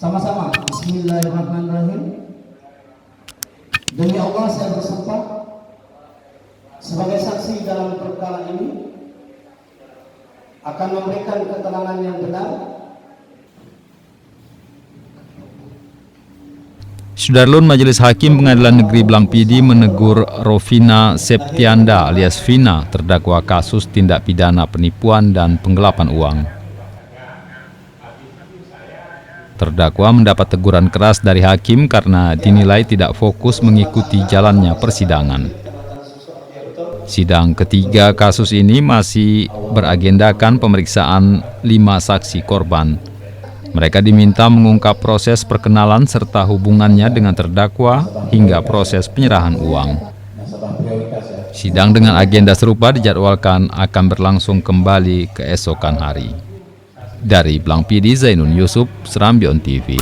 Sama-sama. Bismillahirrahmanirrahim. Demi Allah saya bersumpah sebagai saksi dalam perkara ini akan memberikan keterangan yang benar. Sudarlun Majelis Hakim Pengadilan Negeri Blangpidi menegur Rovina Septianda alias Vina terdakwa kasus tindak pidana penipuan dan penggelapan uang. Terdakwa mendapat teguran keras dari hakim karena dinilai tidak fokus mengikuti jalannya persidangan. Sidang ketiga kasus ini masih beragendakan pemeriksaan 5 saksi korban. Mereka diminta mengungkap proses perkenalan serta hubungannya dengan terdakwa hingga proses penyerahan uang. Sidang dengan agenda serupa dijadwalkan akan berlangsung kembali keesokan hari. Dari Blangpidi, Zainun Yusuf, Serambion TV.